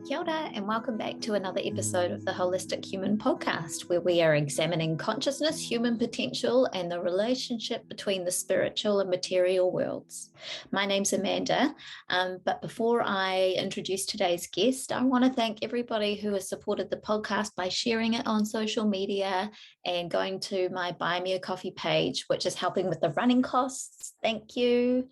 Kia ora, and welcome back to another episode of the Holistic Human Podcast, where we are examining consciousness, human potential, and the relationship between the spiritual and material worlds. My name's Amanda, but before I introduce today's guest, I want to thank everybody who has supported the podcast by sharing it on social media and going to my Buy Me a Coffee page, which is helping with the running costs. Thank you.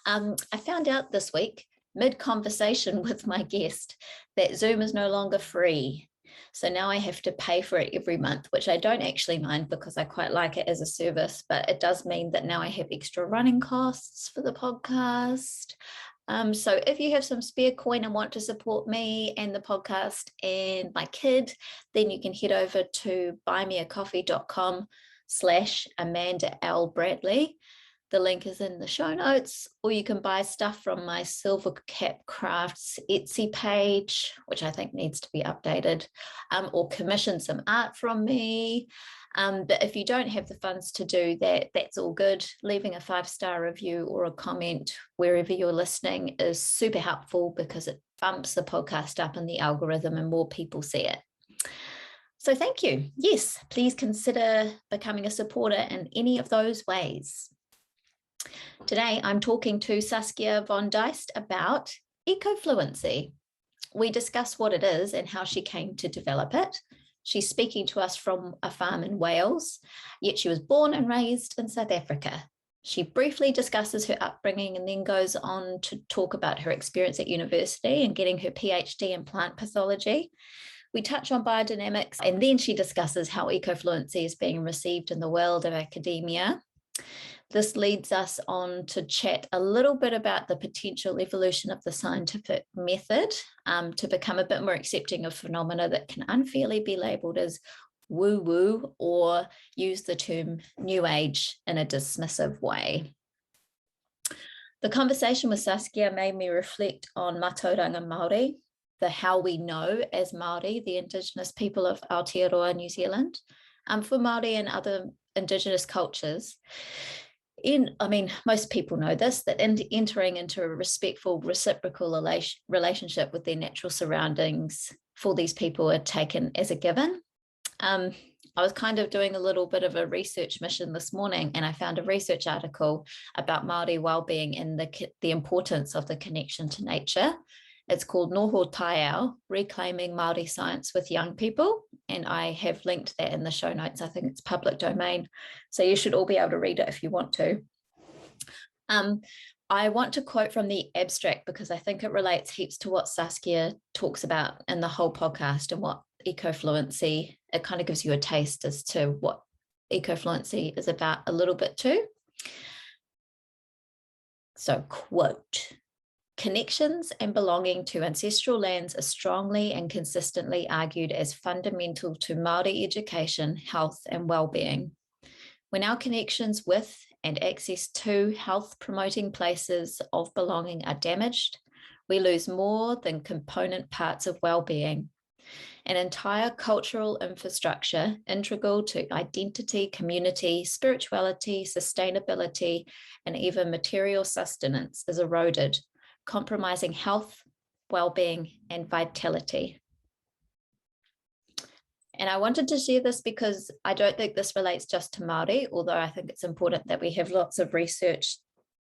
I found out this week, mid-conversation with my guest, that Zoom is no longer free. So now I have to pay for it every month, which I don't actually mind because I quite like it as a service, but it does mean that now I have extra running costs for the podcast. So if you have some spare coin and want to support me and the podcast and my kid, then you can head over to buymeacoffee.com/Amanda L. Bradley. The link is in the show notes, or you can buy stuff from my Silver Cap Crafts Etsy page, which I think needs to be updated, or commission some art from me. But if you don't have the funds to do that, that's all good. Leaving a 5-star review or a comment wherever you're listening is super helpful because it bumps the podcast up in the algorithm and more people see it. So thank you. Yes, please consider becoming a supporter in any of those ways. Today, I'm talking to Saskia von Diest about Ecofluency. We discuss what it is and how she came to develop it. She's speaking to us from a farm in Wales, yet she was born and raised in South Africa. She briefly discusses her upbringing and then goes on to talk about her experience at university and getting her PhD in plant pathology. We touch on biodynamics, and then she discusses how Ecofluency is being received in the world of academia. This leads us on to chat a little bit about the potential evolution of the scientific method to become a bit more accepting of phenomena that can unfairly be labelled as woo-woo or use the term New Age in a dismissive way. The conversation with Saskia made me reflect on Mātauranga Maori, the how we know as Maori, the Indigenous people of Aotearoa, New Zealand. For Maori and other Indigenous cultures, most people know this, that entering into a respectful, reciprocal relationship with their natural surroundings for these people are taken as a given. I was kind of doing a little bit of a research mission this morning, and I found a research article about Maori wellbeing and the importance of the connection to nature. It's called Noho Taiao, Reclaiming Maori Science with Young People, and I have linked that in the show notes. I think it's public domain, so you should all be able to read it if you want to. I want to quote from the abstract because I think it relates heaps to what Saskia talks about in the whole podcast and what Ecofluency, it kind of gives you a taste as to what Ecofluency is about a little bit too. So, quote, "Connections and belonging to ancestral lands are strongly and consistently argued as fundamental to Māori education, health, and well-being. When our connections with and access to health-promoting places of belonging are damaged, we lose more than component parts of well-being. An entire cultural infrastructure integral to identity, community, spirituality, sustainability, and even material sustenance is eroded, compromising health, well-being, and vitality." And I wanted to share this because I don't think this relates just to Māori, although I think it's important that we have lots of research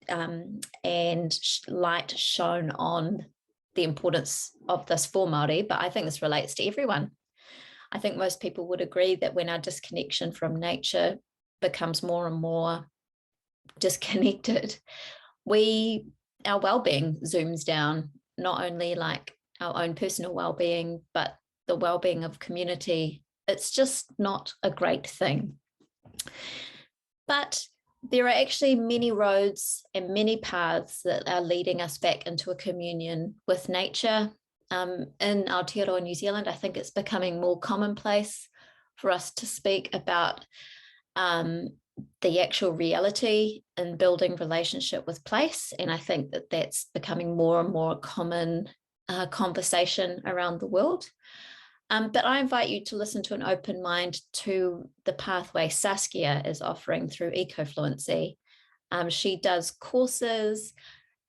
and light shown on the importance of this for Māori, but I think this relates to everyone. I think most people would agree that when our disconnection from nature becomes more and more disconnected, our well-being zooms down, not only like our own personal well-being, but the well-being of community. It's just not a great thing. But there are actually many roads and many paths that are leading us back into a communion with nature. In Aotearoa, New Zealand, I think it's becoming more commonplace for us to speak about the actual reality in building relationship with place. And I think that that's becoming more and more common conversation around the world. But I invite you to listen to an open mind to the pathway Saskia is offering through Ecofluency. She does courses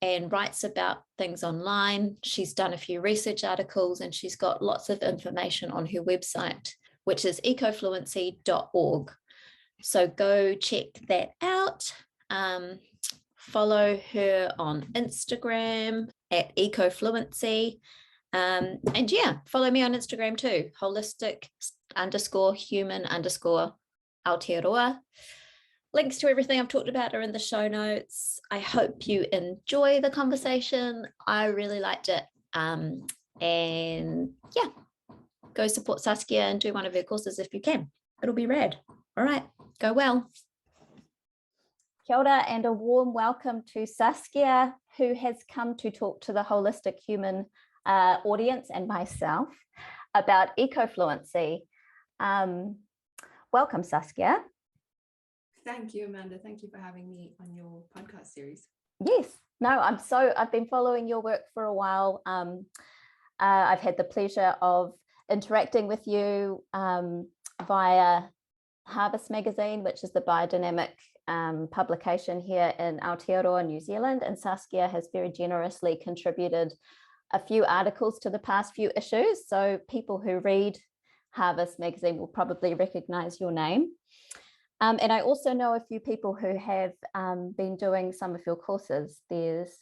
and writes about things online. She's done a few research articles, and she's got lots of information on her website, which is ecofluency.org. So go check that out. Follow her on Instagram at Ecofluency. And yeah, follow me on Instagram too, holistic_human_Aotearoa. Links to everything I've talked about are in the show notes. I hope you enjoy the conversation. I really liked it. And yeah, go support Saskia and do one of her courses if you can. It'll be rad. All right, go well. Kia ora and a warm welcome to Saskia, who has come to talk to the Holistic Human audience and myself about Ecofluency. Welcome, Saskia. Thank you, Amanda. Thank you for having me on your podcast series. Yes, no, I've been following your work for a while. I've had the pleasure of interacting with you via Harvest magazine, which is the biodynamic publication here in Aotearoa, New Zealand, and Saskia has very generously contributed a few articles to the past few issues. So people who read Harvest magazine will probably recognize your name. And I also know a few people who have been doing some of your courses. There's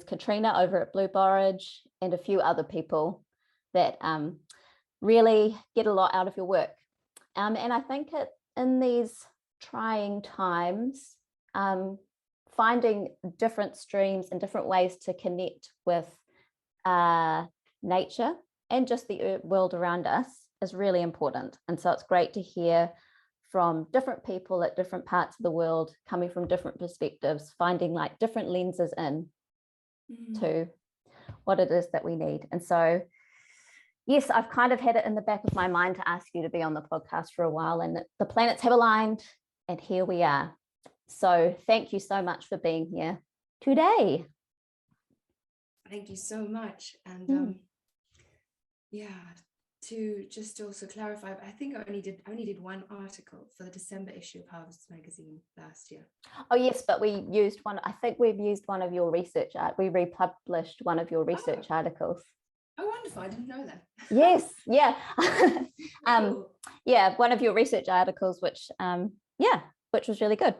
Katrina over at Blue Borage and a few other people that really get a lot out of your work. And I think in these trying times, finding different streams and different ways to connect with nature and just the world around us is really important. And so it's great to hear from different people at different parts of the world, coming from different perspectives, finding like different lenses in to what it is that we need. And so, yes, I've kind of had it in the back of my mind to ask you to be on the podcast for a while, and the planets have aligned, and here we are. So thank you so much for being here today. Thank you so much. And to just also clarify, I think I only did one article for the December issue of Harvest magazine last year. Oh yes, but we used one. I think we've used one of your research. We republished one of your research articles. Oh, wonderful! I didn't know that. Yes, yeah, Cool. Yeah, one of your research articles, which was really good.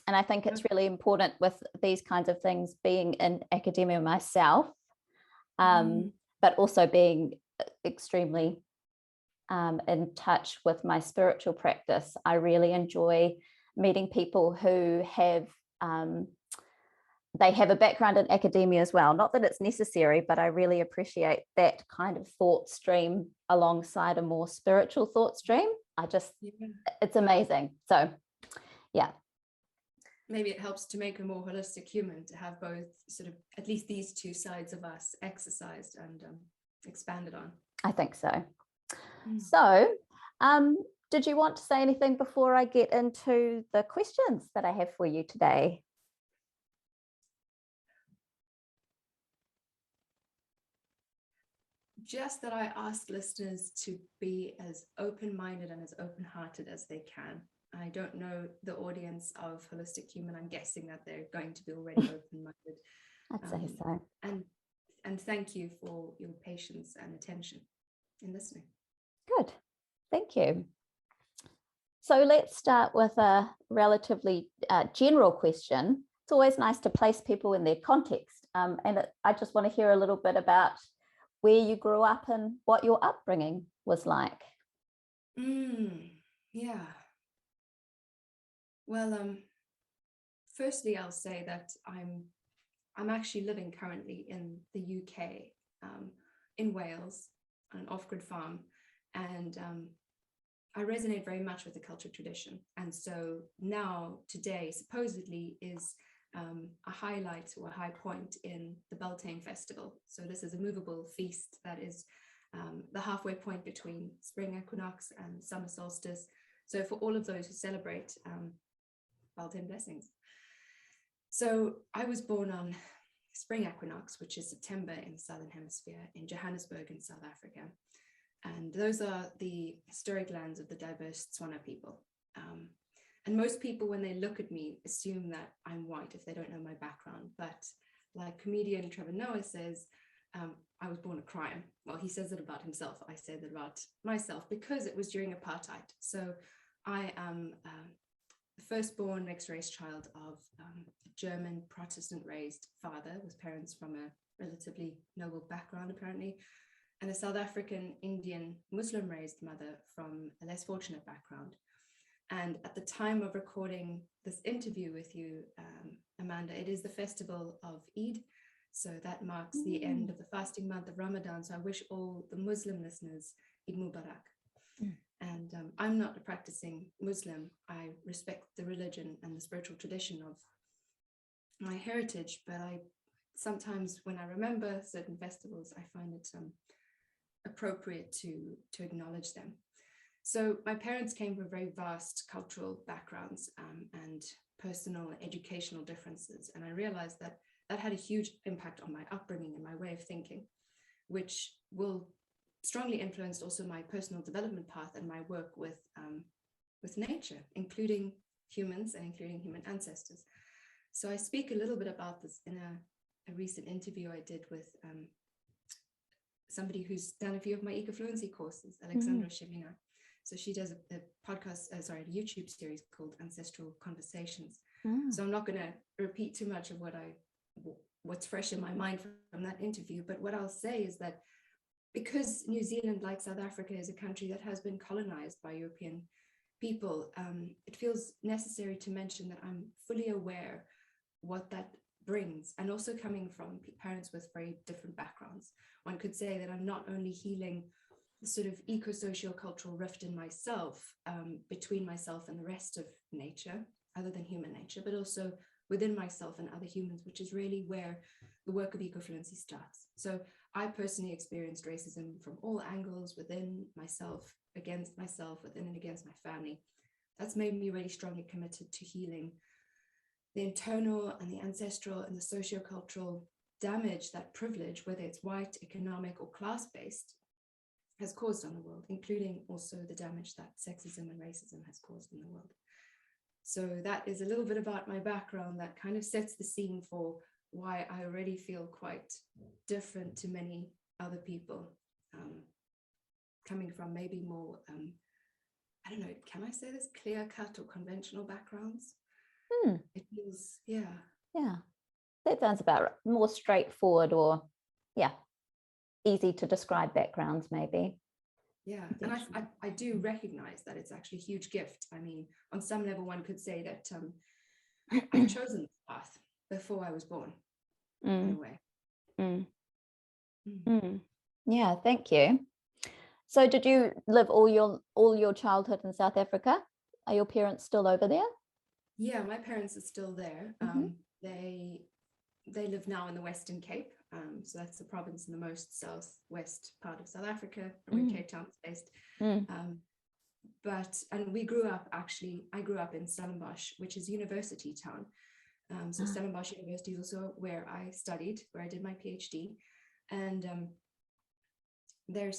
And I think it's really important with these kinds of things, being in academia myself, but also being extremely in touch with my spiritual practice. I really enjoy meeting people who have they have a background in academia as well. Not that it's necessary, but I really appreciate that kind of thought stream alongside a more spiritual thought stream. It's amazing. So yeah. Maybe it helps to make a more holistic human, to have both sort of at least these two sides of us exercised and expanded on. I think so. So did you want to say anything before I get into the questions that I have for you today? Just that I ask listeners to be as open-minded and as open-hearted as they can. I don't know the audience of Holistic Human. I'm guessing that they're going to be already open-minded. I'd say so. And thank you for your patience and attention in listening. Good. Thank you. So let's start with a relatively general question. It's always nice to place people in their context. I just want to hear a little bit about where you grew up and what your upbringing was like. Yeah. Well, firstly, I'll say that I'm actually living currently in the UK, in Wales, on an off-grid farm, and I resonate very much with the cultural tradition. And so now, today, supposedly is a highlight or a high point in the Beltane Festival. So this is a movable feast that is the halfway point between spring equinox and summer solstice. So for all of those who celebrate Beltane blessings. So I was born on spring equinox, which is September in the Southern Hemisphere, in Johannesburg in South Africa. And those are the historic lands of the diverse Tswana people. And most people, when they look at me, assume that I'm white if they don't know my background. But like comedian Trevor Noah says, I was born a crime. Well, he says it about himself. I say that about myself because it was during apartheid. So I am the firstborn mixed race child of a German Protestant raised father with parents from a relatively noble background, apparently, and a South African Indian Muslim raised mother from a less fortunate background. And at the time of recording this interview with you, Amanda, it is the festival of Eid. So that marks the end of the fasting month of Ramadan. So I wish all the Muslim listeners Eid Mubarak. And I'm not a practicing Muslim. I respect the religion and the spiritual tradition of my heritage, but I sometimes when I remember certain festivals, I find it appropriate to acknowledge them. So my parents came from very vast cultural backgrounds and personal and educational differences. And I realized that that had a huge impact on my upbringing and my way of thinking, which will strongly influence also my personal development path and my work with nature, including humans and including human ancestors. So I speak a little bit about this in a recent interview I did with somebody who's done a few of my Ecofluency courses, Alexandra Shevina. So she does a podcast, a YouTube series called Ancestral Conversations. So I'm not going to repeat too much of what's fresh in my mind from that interview, but what I'll say is that because New Zealand, like South Africa, is a country that has been colonized by European people, it feels necessary to mention that I'm fully aware what that brings, and also coming from parents with very different backgrounds. One could say that I'm not only healing the sort of eco-socio-cultural rift in myself, between myself and the rest of nature, other than human nature, but also within myself and other humans, which is really where the work of Ecofluency starts. So I personally experienced racism from all angles, within myself, against myself, within and against my family. That's made me really strongly committed to healing the internal and the ancestral and the socio-cultural damage that privilege, whether it's white, economic, or class-based, has caused on the world, including also the damage that sexism and racism has caused in the world. So that is a little bit about my background that kind of sets the scene for why I already feel quite different to many other people, coming from maybe more, I don't know, can I say this, clear-cut or conventional backgrounds? It feels, yeah. That sounds about more straightforward, or easy to describe backgrounds maybe. Yeah, and I do recognize that it's actually a huge gift. I mean, on some level, one could say that I've chosen this path before I was born, in a way. Yeah, thank you. So did you live all your childhood in South Africa? Are your parents still over there? Yeah, my parents are still there. They live now in the Western Cape. So that's the province in the most southwest part of South Africa, where Cape Town is based. And we grew up, actually, I grew up in Stellenbosch, which is university town. So Stellenbosch University is also where I studied, where I did my PhD. And they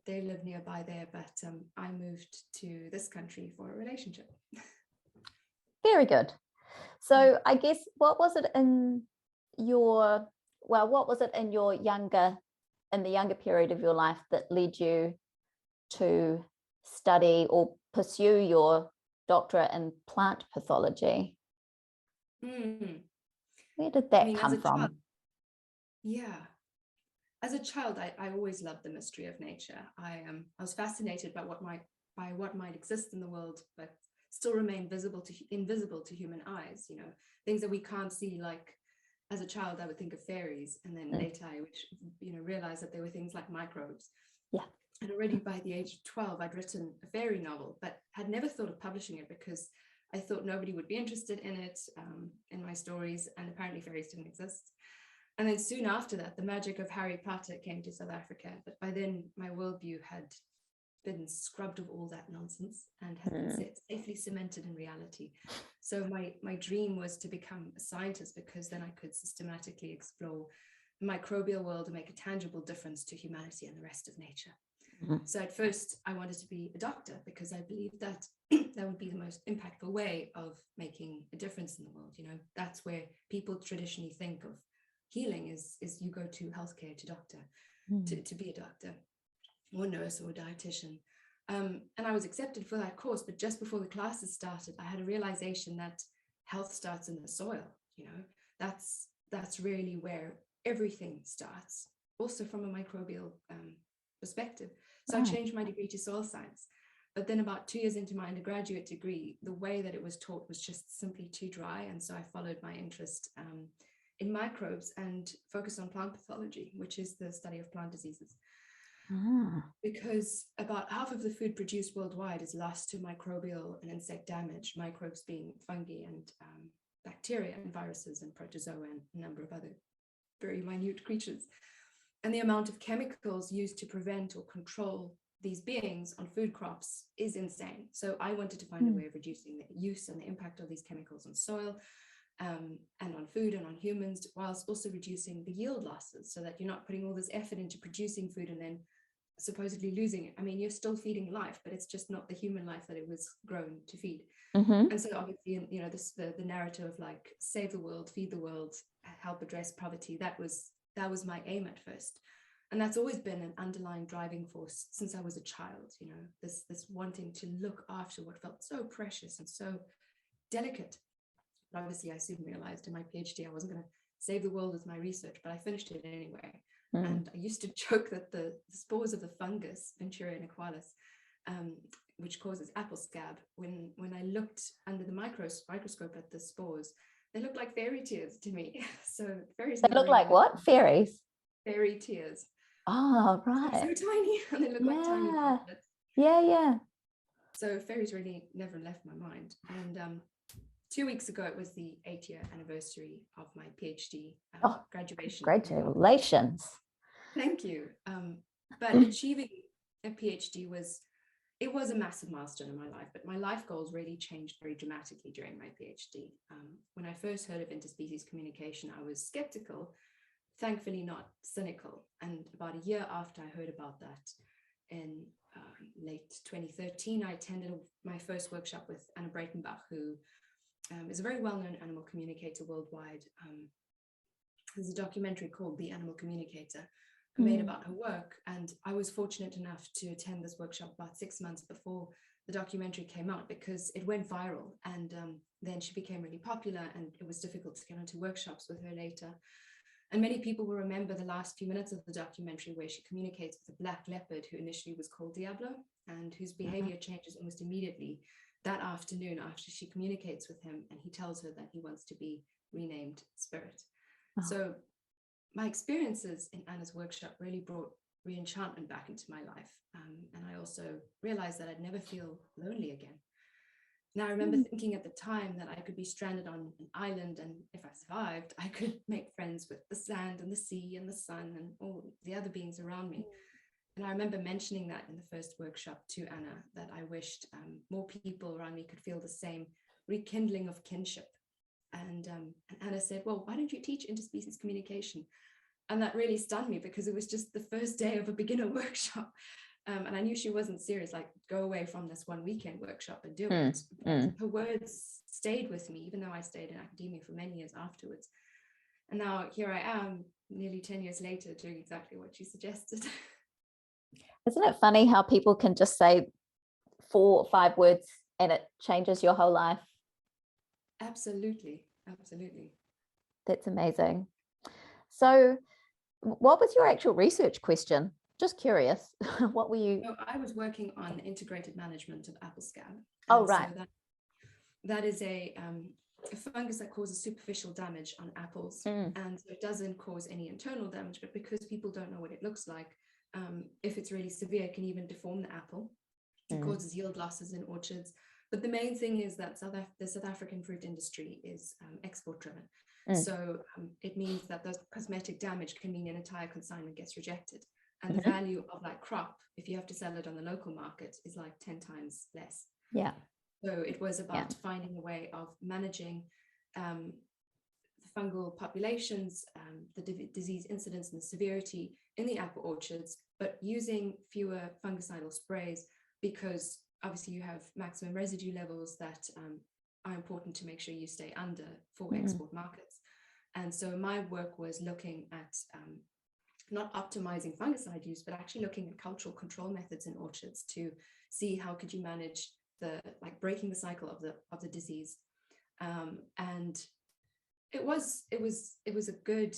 live nearby there, but I moved to this country for a relationship. Very good. So I guess what was it in your younger period of your life that led you to study or pursue your doctorate in plant pathology? Where did that come from? Child, as a child, I always loved the mystery of nature. I was fascinated by what might exist in the world, but still remain invisible to human eyes. You know, things that we can't see. Like as a child, I would think of fairies, and then later I would, realize that there were things like microbes. Yeah. And already by the age of 12, I'd written a fairy novel, but had never thought of publishing it because I thought nobody would be interested in it, in my stories, and apparently fairies didn't exist. And then soon after that, the magic of Harry Potter came to South Africa. But by then, my worldview had been scrubbed of all that nonsense and has been safely cemented in reality. So my dream was to become a scientist, because then I could systematically explore the microbial world and make a tangible difference to humanity and the rest of nature. So at first I wanted to be a doctor, because I believed that that would be the most impactful way of making a difference in the world. You know, that's where people traditionally think of healing, is you go to healthcare, to doctor, to be a doctor or nurse or a dietitian. And I was accepted for that course, but just before the classes started, I had a realization that health starts in the soil. You know, that's really where everything starts, also from a microbial perspective. So I changed my degree to soil science. But then about 2 years into my undergraduate degree, the way that it was taught was just simply too dry. And so I followed my interest in microbes and focused on plant pathology, which is the study of plant diseases. Because about half of the food produced worldwide is lost to microbial and insect damage, microbes being fungi and bacteria and viruses and protozoa and a number of other very minute creatures. And the amount of chemicals used to prevent or control these beings on food crops is insane. So I wanted to find a way of reducing the use and the impact of these chemicals on soil and on food and on humans, whilst also reducing the yield losses, so that you're not putting all this effort into producing food and then supposedly losing it. I mean, you're still feeding life, but it's just not the human life that it was grown to feed. And so obviously, you know, this the narrative of like save the world, feed the world, help address poverty, that was my aim at first. And that's always been an underlying driving force since I was a child, you know, this wanting to look after what felt so precious and so delicate. But obviously I soon realized in my PhD I wasn't going to save the world with my research, but I finished it anyway. And I used to joke that the spores of the fungus, Venturion equalis, which causes apple scab, when I looked under the microscope at the spores, they looked like fairy tears to me. So fairies. They look like what? Fairies? Fairy tears. Oh, right. They're so tiny and they look like tiny droplets. Yeah. So fairies really never left my mind. And 2 weeks ago, it was the 8-year anniversary of my PhD graduation. Congratulations. Thank you. But achieving a PhD was a massive milestone in my life, but my life goals really changed very dramatically during my PhD. When I first heard of interspecies communication, I was skeptical, thankfully not cynical. And about a year after I heard about that, in late 2013, I attended my first workshop with Anna Breitenbach, who is a very well-known animal communicator worldwide. There's a documentary called The Animal Communicator, made about her work, and I was fortunate enough to attend this workshop about 6 months before the documentary came out, because it went viral, and then she became really popular, and it was difficult to get onto workshops with her later. And many people will remember the last few minutes of the documentary where she communicates with a black leopard who initially was called Diablo, and whose behavior changes almost immediately that afternoon after she communicates with him, and he tells her that he wants to be renamed Spirit. So my experiences in Anna's workshop really brought re-enchantment back into my life. And I also realized that I'd never feel lonely again. And I remember thinking at the time that I could be stranded on an island, and if I survived, I could make friends with the sand and the sea and the sun and all the other beings around me. And I remember mentioning that in the first workshop to Anna, that I wished more people around me could feel the same rekindling of kinship. And Anna said, well, why don't you teach interspecies communication? And that really stunned me, because it was just the first day of a beginner workshop. And I knew she wasn't serious, like, go away from this one weekend workshop and do it. Her words stayed with me, even though I stayed in academia for many years afterwards. And now here I am, nearly 10 years later, doing exactly what she suggested. Isn't it funny how people can just say 4 or 5 words and it changes your whole life? Absolutely. That's amazing. So what was your actual research question? Just curious. What were you? So I was working on integrated management of apple scab. Oh, right. So that is a fungus that causes superficial damage on apples. And so it doesn't cause any internal damage, but because people don't know what it looks like, if it's really severe, it can even deform the apple. It causes yield losses in orchards. But the main thing is that the South African fruit industry is export driven. So it means that those cosmetic damage can mean an entire consignment gets rejected. and the value of that crop, if you have to sell it on the local market, is like 10 times less. Yeah. So it was about finding a way of managing the fungal populations, the disease incidence and the severity in the apple orchards, but using fewer fungicidal sprays, because obviously you have maximum residue levels that are important to make sure you stay under for export markets. And so my work was looking at not optimizing fungicide use, but actually looking at cultural control methods in orchards to see how could you manage the breaking the cycle of the disease. And it was a good,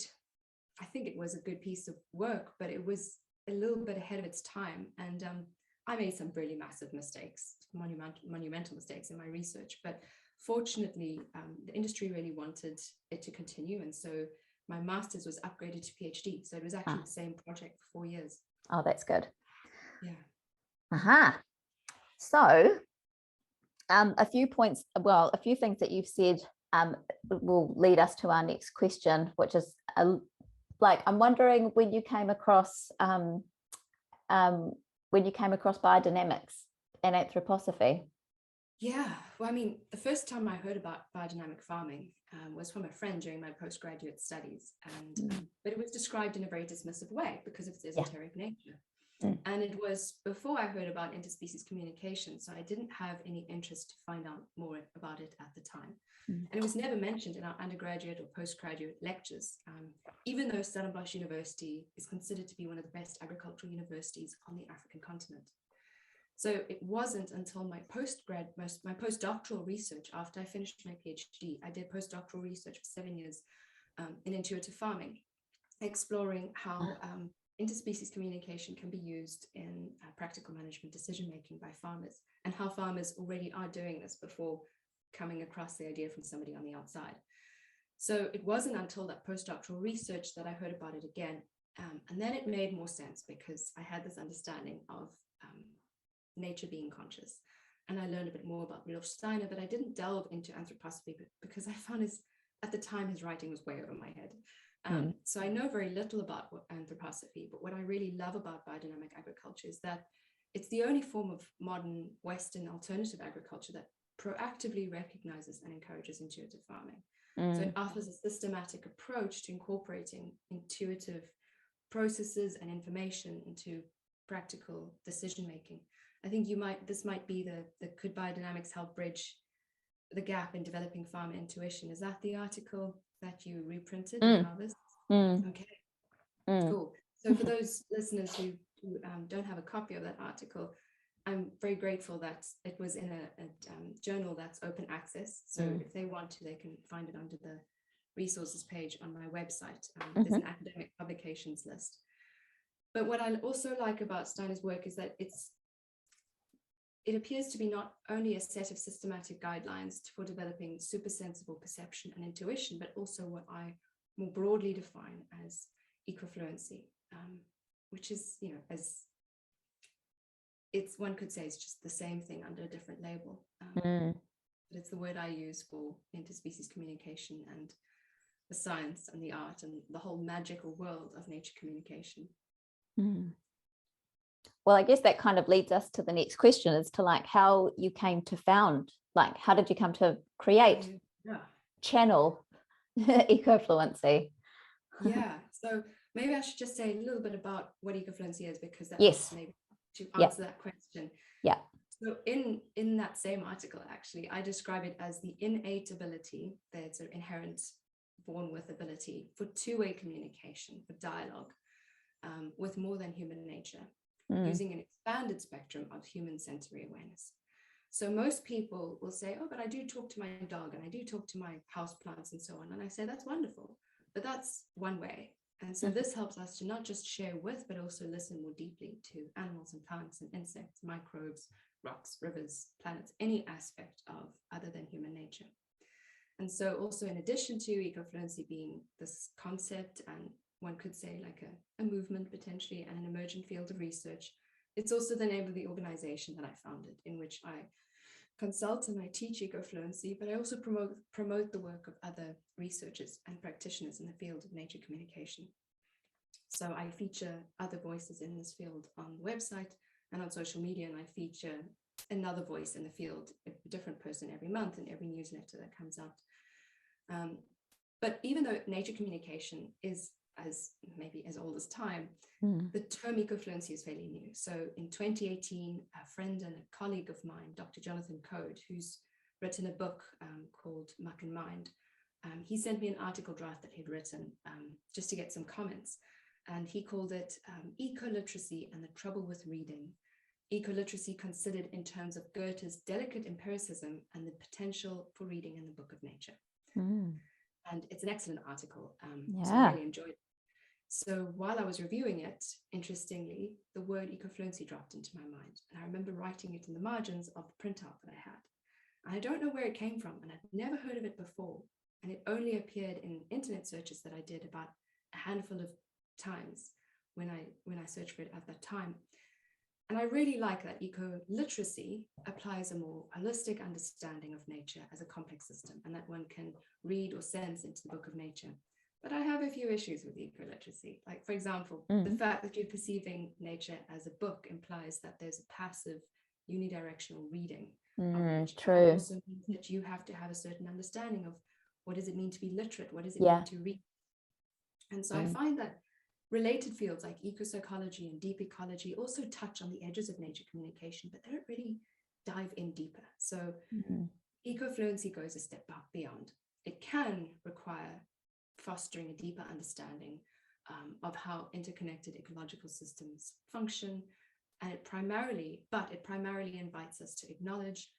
I think it was a good piece of work, but it was a little bit ahead of its time. And I made some really massive mistakes, monumental mistakes in my research, but fortunately, the industry really wanted it to continue. And so my master's was upgraded to PhD. So it was actually the same project for 4 years. Oh, that's good. Yeah. So a few things that you've said will lead us to our next question, which is I'm wondering when you came across biodynamics and anthroposophy. Yeah, well, I mean, the first time I heard about biodynamic farming was from a friend during my postgraduate studies, and but it was described in a very dismissive way because of its esoteric nature. And it was before I heard about interspecies communication, so I didn't have any interest to find out more about it at the time. And it was never mentioned in our undergraduate or postgraduate lectures, even though Stellenbosch University is considered to be one of the best agricultural universities on the African continent. So it wasn't until my postdoctoral research, after I finished my PhD, I did postdoctoral research for 7 years in intuitive farming, exploring how interspecies communication can be used in practical management decision-making by farmers, and how farmers already are doing this before coming across the idea from somebody on the outside. So it wasn't until that postdoctoral research that I heard about it again. And then it made more sense because I had this understanding of nature being conscious. And I learned a bit more about Rudolf Steiner, but I didn't delve into anthroposophy because I found at the time his writing was way over my head. So I know very little about anthroposophy, but what I really love about biodynamic agriculture is that it's the only form of modern Western alternative agriculture that proactively recognizes and encourages intuitive farming. So it offers a systematic approach to incorporating intuitive processes and information into practical decision-making. I think this might be could biodynamics help bridge the gap in developing farmer intuition? Is that the article that you reprinted in Harvest? Okay, cool. So for those listeners who don't have a copy of that article, I'm very grateful that it was in a journal that's open access. So if they want to, they can find it under the resources page on my website. There's an academic publications list. But what I also like about Steiner's work is that it appears to be not only a set of systematic guidelines for developing supersensible perception and intuition, but also what I more broadly define as ecofluency, which is, one could say it's just the same thing under a different label. But it's the word I use for interspecies communication and the science and the art and the whole magical world of nature communication. Well, I guess that kind of leads us to the next question as to how you came to found, how did you come to create channel Ecofluency? Yeah, so maybe I should just say a little bit about what Ecofluency is, because that maybe to answer that question. Yeah. So in that same article, actually, I describe it as the innate ability, the sort of inherent born with ability for two-way communication, for dialogue with more than human nature, using an expanded spectrum of human sensory awareness. So most people will say, oh, but I do talk to my dog and I do talk to my houseplants and so on. And I say, that's wonderful, but that's one way. And so this helps us to not just share with, but also listen more deeply to animals and plants and insects, microbes, rocks, rivers, planets, any aspect of other than human nature. And so also in addition to Ecofluency being this concept, and one could say like a movement potentially and an emergent field of research, it's also the name of the organization that I founded, in which I consult and I teach Ecofluency, but I also promote the work of other researchers and practitioners in the field of nature communication. So I feature other voices in this field on the website and on social media, and I feature another voice in the field, a different person every month in every newsletter that comes out. But even though nature communication is maybe as old as time, the term ecofluency is fairly new. So in 2018, a friend and a colleague of mine, Dr. Jonathan Code, who's written a book called Muck and Mind, he sent me an article draft that he'd written just to get some comments. And he called it Eco-Literacy and the Trouble with Reading. Eco-literacy considered in terms of Goethe's delicate empiricism and the potential for reading in the Book of Nature. And it's an excellent article. So I really enjoyed it. So while I was reviewing it, interestingly, the word ecofluency dropped into my mind. And I remember writing it in the margins of the printout that I had. And I don't know where it came from, and I'd never heard of it before. And it only appeared in internet searches that I did about a handful of times when I searched for it at that time. And I really like that eco-literacy applies a more holistic understanding of nature as a complex system, and that one can read or sense into the Book of Nature. But I have a few issues with eco-literacy. Like, for example, the fact that you're perceiving nature as a book implies that there's a passive unidirectional reading of nature. True. That also means that you have to have a certain understanding of what does it mean to be literate? What does it mean to read? And so I find that related fields like eco-psychology and deep ecology also touch on the edges of nature communication, but they don't really dive in deeper. So ecofluency goes a step beyond. It can require fostering a deeper understanding of how interconnected ecological systems function, and it primarily invites us to acknowledge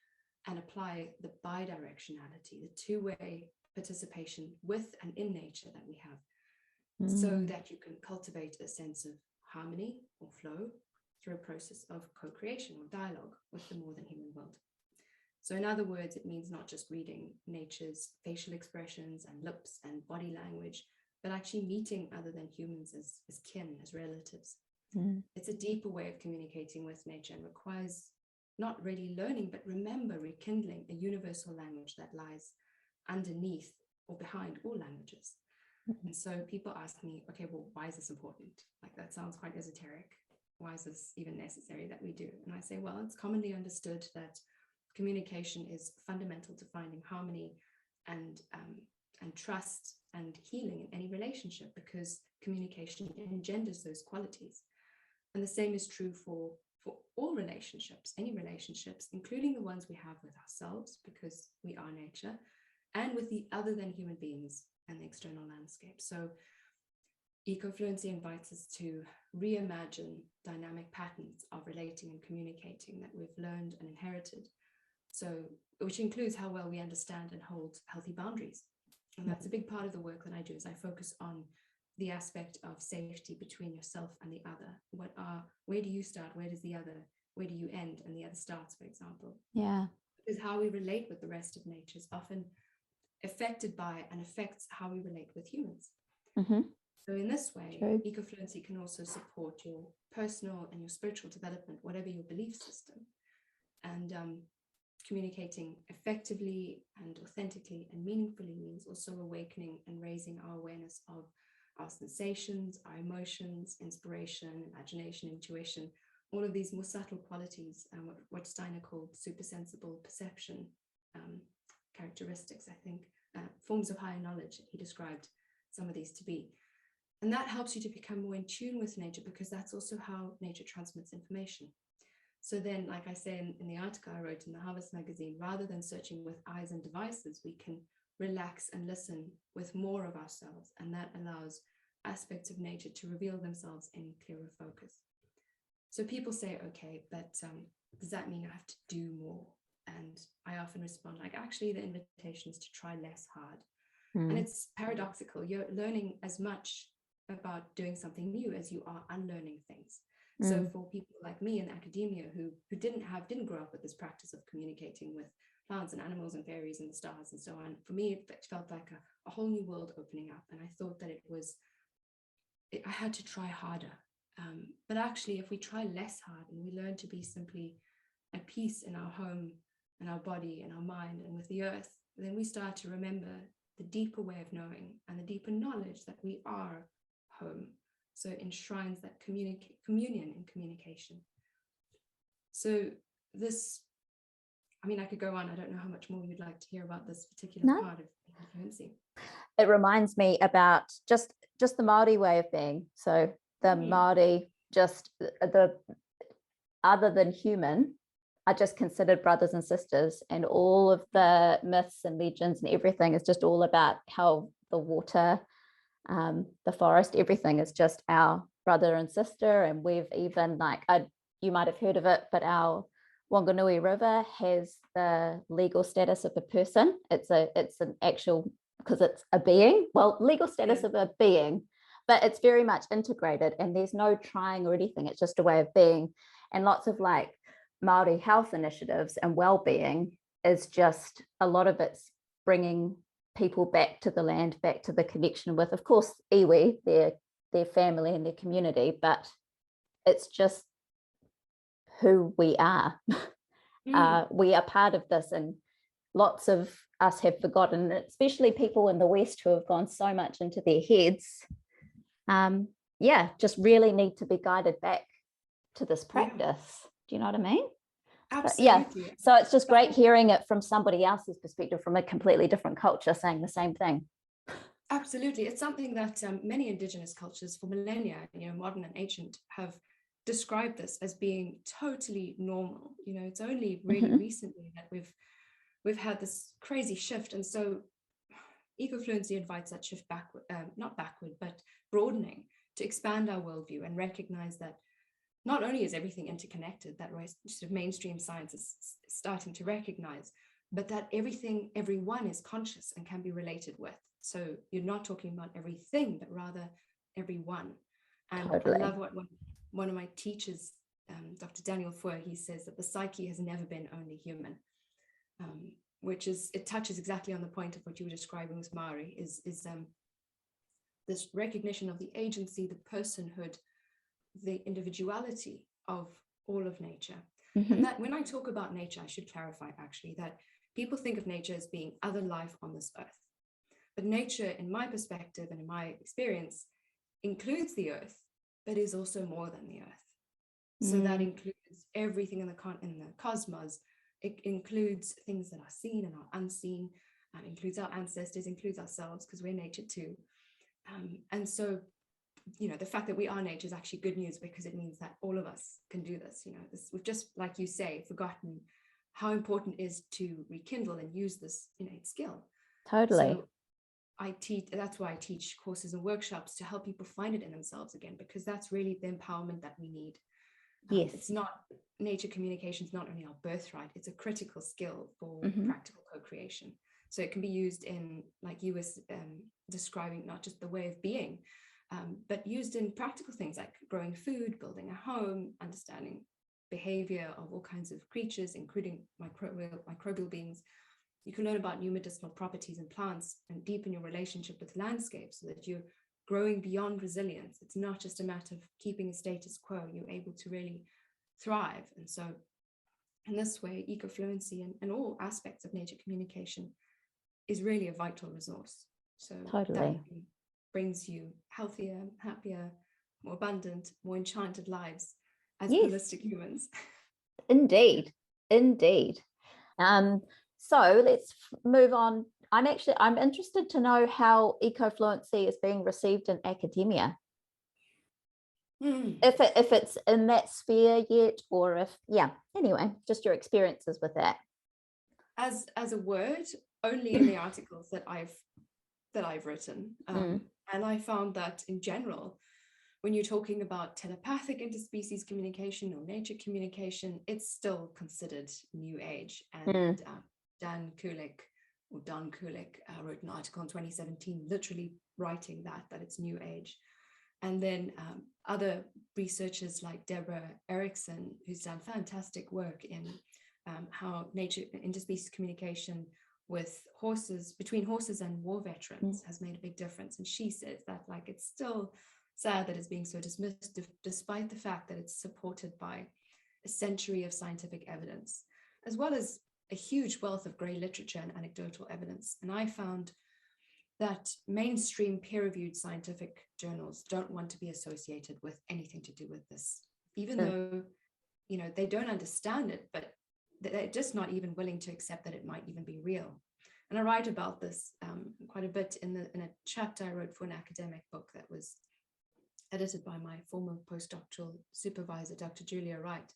and apply the bidirectionality, the two-way participation with and in nature that we have, so that you can cultivate a sense of harmony or flow through a process of co-creation or dialogue with the more than human world. So in other words, it means not just reading nature's facial expressions and lips and body language, but actually meeting other than humans as kin, as relatives. It's a deeper way of communicating with nature and requires not really learning, but rekindling a universal language that lies underneath or behind all languages. And so people ask me, okay, well, why is this important? Like, that sounds quite esoteric. Why is this even necessary that we do? And I say, well, it's commonly understood that communication is fundamental to finding harmony and trust and healing in any relationship, because communication engenders those qualities. And the same is true for all relationships, any relationships, including the ones we have with ourselves, because we are nature, and with the other than human beings and the external landscape. So ecofluency invites us to reimagine dynamic patterns of relating and communicating that we've learned and inherited. So, which includes how well we understand and hold healthy boundaries. And that's a big part of the work that I do, is I focus on the aspect of safety between yourself and the other. Where do you start? Where does the other, where do you end and the other starts, for example? Yeah. Because how we relate with the rest of nature is often affected by and affects how we relate with humans. So in this way, ecofluency can also support your personal and your spiritual development, whatever your belief system. And communicating effectively and authentically and meaningfully means also awakening and raising our awareness of our sensations, our emotions, inspiration, imagination, intuition, all of these more subtle qualities, and what Steiner called supersensible perception characteristics, I think, forms of higher knowledge. He described some of these to be. And that helps you to become more in tune with nature, because that's also how nature transmits information. So then, like I say in the article I wrote in the Harvest magazine, rather than searching with eyes and devices, we can relax and listen with more of ourselves. And that allows aspects of nature to reveal themselves in clearer focus. So people say, okay, but does that mean I have to do more? And I often respond, like, actually, the invitation is to try less hard. And it's paradoxical. You're learning as much about doing something new as you are unlearning things. So for people like me in academia who didn't grow up with this practice of communicating with plants and animals and fairies and the stars and so on, for me, it felt like a whole new world opening up. And I thought that I had to try harder. But actually, if we try less hard and we learn to be simply at peace in our home and our body and our mind and with the earth, then we start to remember the deeper way of knowing and the deeper knowledge that we are home So it enshrines that communion and communication. So this, I mean, I could go on. I don't know how much more you'd like to hear about this particular part of Ecofluency. It reminds me about just the Maori way of being. So the Maori, just the other than human, are just considered brothers and sisters, and all of the myths and legends and everything is just all about how the water, the forest, everything is just our brother and sister. And we've even, like, you might have heard of it, but our Wanganui River has the legal status of a person. It's an actual, because it's a being, well, legal status of a being, but it's very much integrated, and there's no trying or anything. It's just a way of being. And lots of like Maori health initiatives and well-being is just, a lot of it's bringing people back to the land, back to the connection with, of course, iwi, their family and their community, but it's just who we are. We are part of this, and lots of us have forgotten, especially people in the West who have gone so much into their heads. Just really need to be guided back to this practice. Do you know what I mean? Absolutely. So it's just great hearing it from somebody else's perspective, from a completely different culture, saying the same thing. Absolutely. It's something that many Indigenous cultures for millennia, modern and ancient, have described this as being totally normal. It's only really recently that we've had this crazy shift. And so Ecofluency invites that shift backward, not backward, but broadening, to expand our worldview and recognize that not only is everything interconnected, that sort of mainstream science is starting to recognize, but that everyone is conscious and can be related with. So you're not talking about everything, but rather everyone. And totally. I love what one of my teachers, Dr. Daniel Fuhr, he says that the psyche has never been only human, which is, it touches exactly on the point of what you were describing with Maori, is this recognition of the agency, the personhood, the individuality of all of nature. And that when I talk about nature, I should clarify actually that people think of nature as being other life on this earth. But nature, in my perspective and in my experience, includes the earth, but is also more than the earth. So that includes everything in the cosmos. It includes things that are seen and are unseen, includes our ancestors, includes ourselves, because we're nature too. And so, the fact that we are nature is actually good news, because it means that all of us can do this. We've just, like you say, forgotten how important it is to rekindle and use this innate skill. Totally. So that's why I teach courses and workshops, to help people find it in themselves again, because that's really the empowerment that we need. Yes. It's not, nature communication is not only our birthright, it's a critical skill for practical co-creation. So it can be used in, like you were describing, not just the way of being, but used in practical things like growing food, building a home, understanding behavior of all kinds of creatures, including microbial beings. You can learn about new medicinal properties in plants and deepen your relationship with landscapes, so that you're growing beyond resilience. It's not just a matter of keeping a status quo, you're able to really thrive. And so in this way, Ecofluency and all aspects of nature communication is really a vital resource. So totally. That brings you healthier, happier, more abundant, more enchanted lives as holistic humans. Indeed. So let's move on. I'm interested to know how Ecofluency is being received in academia. If it's in that sphere yet, or anyway, just your experiences with that. As a word, only in the articles that I've written. And I found that in general, when you're talking about telepathic interspecies communication or nature communication, it's still considered new age. And Dan Kulik wrote an article in 2017, literally writing that it's new age. And then other researchers like Deborah Erickson, who's done fantastic work in how nature interspecies communication with horses, between horses and war veterans, has made a big difference. And she says that, like, it's still sad that it's being so dismissed, despite the fact that it's supported by a century of scientific evidence, as well as a huge wealth of grey literature and anecdotal evidence. And I found that mainstream peer-reviewed scientific journals don't want to be associated with anything to do with this, even though, you know, they don't understand it, but they're just not even willing to accept that it might even be real. And I write about this quite a bit in a chapter I wrote for an academic book that was edited by my former postdoctoral supervisor, Dr. Julia Wright.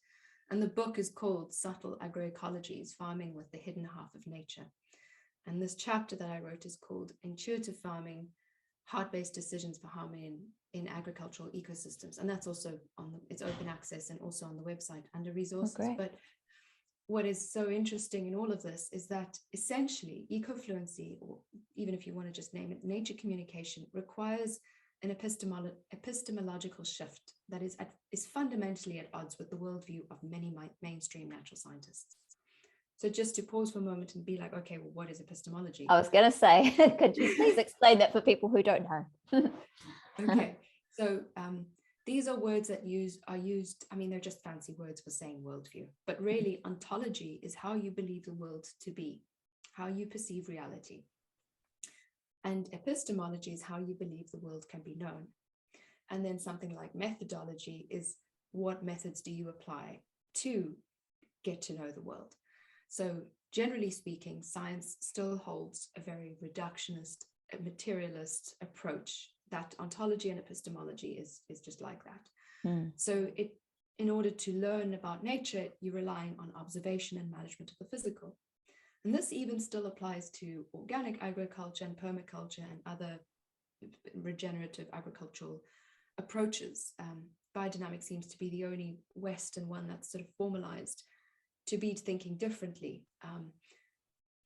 And the book is called Subtle Agroecologies, Farming with the Hidden Half of Nature. And this chapter that I wrote is called Intuitive Farming, Heart-Based Decisions for Harmony in Agricultural Ecosystems. And that's also it's open access and also on the website under resources. Oh, but what is so interesting in all of this is that essentially ecofluency, or even if you want to just name it, nature communication, requires an epistemological shift that is fundamentally at odds with the worldview of many mainstream natural scientists. So just to pause for a moment and be like, okay, well, what is epistemology? I was going to say, could you please explain that for people who don't know? Okay, so these are words that are used, I mean, they're just fancy words for saying worldview, but really ontology is how you believe the world to be, how you perceive reality. And epistemology is how you believe the world can be known. And then something like methodology is what methods do you apply to get to know the world. So generally speaking, science still holds a very reductionist, materialist approach. That ontology and epistemology is just like that. So in order to learn about nature, you're relying on observation and management of the physical. And this even still applies to organic agriculture and permaculture and other regenerative agricultural approaches. Biodynamics seems to be the only Western one that's sort of formalized to be thinking differently.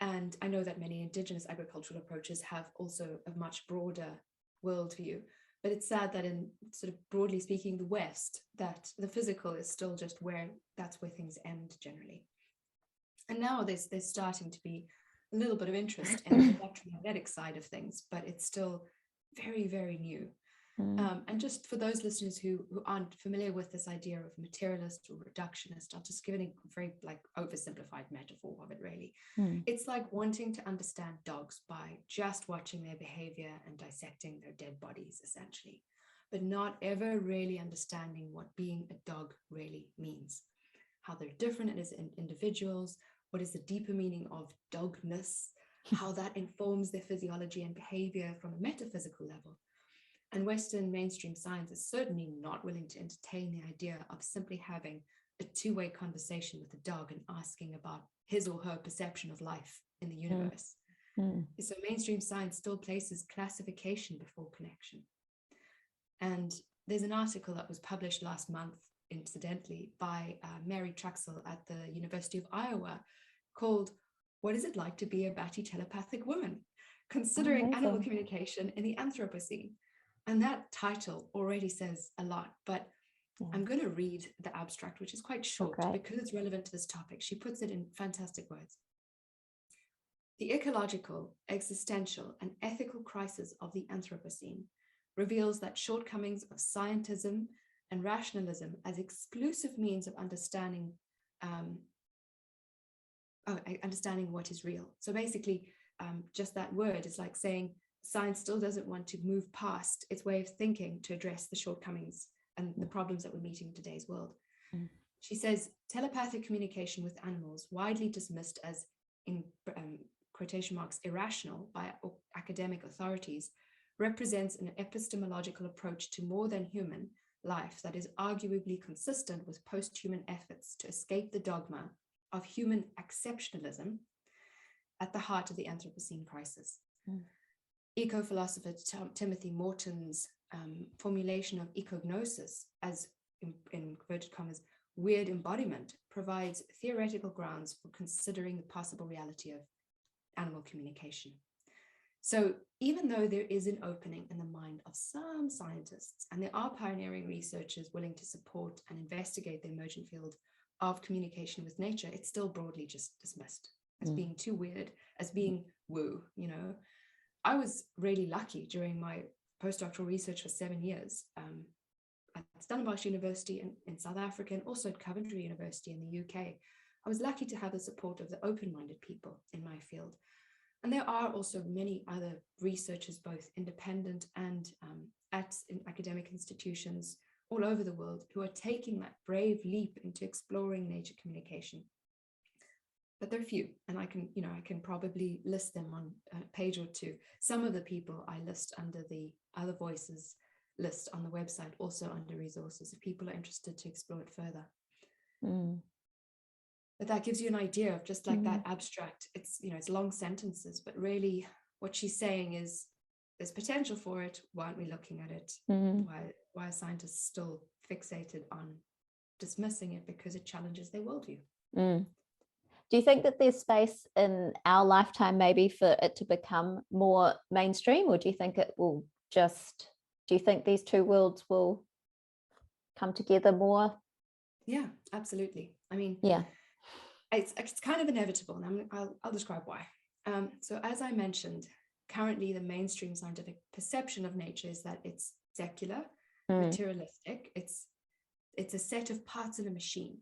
And I know that many indigenous agricultural approaches have also a much broader worldview, but it's sad that in sort of broadly speaking, the West, that the physical is still just that's where things end generally. And now there's starting to be a little bit of interest in the electromagnetic side of things, but it's still very, very new. And just for those listeners who aren't familiar with this idea of materialist or reductionist, I'll just give it a very like oversimplified metaphor of it really. It's like wanting to understand dogs by just watching their behavior and dissecting their dead bodies essentially, but not ever really understanding what being a dog really means, how they're different as individuals, what is the deeper meaning of dogness, how that informs their physiology and behavior from a metaphysical level. And Western mainstream science is certainly not willing to entertain the idea of simply having a two-way conversation with a dog and asking about his or her perception of life in the universe. So mainstream science still places classification before connection. And there's an article that was published last month, incidentally, by Mary Truxell at the University of Iowa called, "What is it like to be a batty telepathic woman? Considering animal communication in the Anthropocene." And that title already says a lot, but I'm going to read the abstract, which is quite short because it's relevant to this topic. She puts it in fantastic words. The ecological, existential, and ethical crisis of the Anthropocene reveals that shortcomings of scientism and rationalism as exclusive means of understanding what is real. So basically, just that word is like saying science still doesn't want to move past its way of thinking to address the shortcomings and the problems that we're meeting in today's world. She says, telepathic communication with animals, widely dismissed as, in quotation marks, irrational by academic authorities, represents an epistemological approach to more than human life that is arguably consistent with post-human efforts to escape the dogma of human exceptionalism at the heart of the Anthropocene crisis. Eco-philosopher Timothy Morton's formulation of ecognosis as, in inverted commas, weird embodiment provides theoretical grounds for considering the possible reality of animal communication. So even though there is an opening in the mind of some scientists, and there are pioneering researchers willing to support and investigate the emergent field of communication with nature, it's still broadly just dismissed as being too weird, as being woo, you know. I was really lucky during my postdoctoral research for 7 years at Stellenbosch University in South Africa and also at Coventry University in the UK. I was lucky to have the support of the open-minded people in my field. And there are also many other researchers, both independent and in academic institutions all over the world, who are taking that brave leap into exploring nature communication. But there are few, and I can probably list them on a page or two. Some of the people I list under the Other Voices list on the website, also under resources, if people are interested to explore it further. But that gives you an idea of just like that abstract, it's long sentences, but really what she's saying is there's potential for it. Why aren't we looking at it? Why are scientists still fixated on dismissing it? Because it challenges their worldview. Do you think that there's space in our lifetime maybe for it to become more mainstream, or do you think it will do you think these two worlds will come together more? Yeah, absolutely. I mean, it's kind of inevitable, and I'll describe why. So as I mentioned, currently the mainstream scientific perception of nature is that it's secular, materialistic, it's a set of parts in a machine.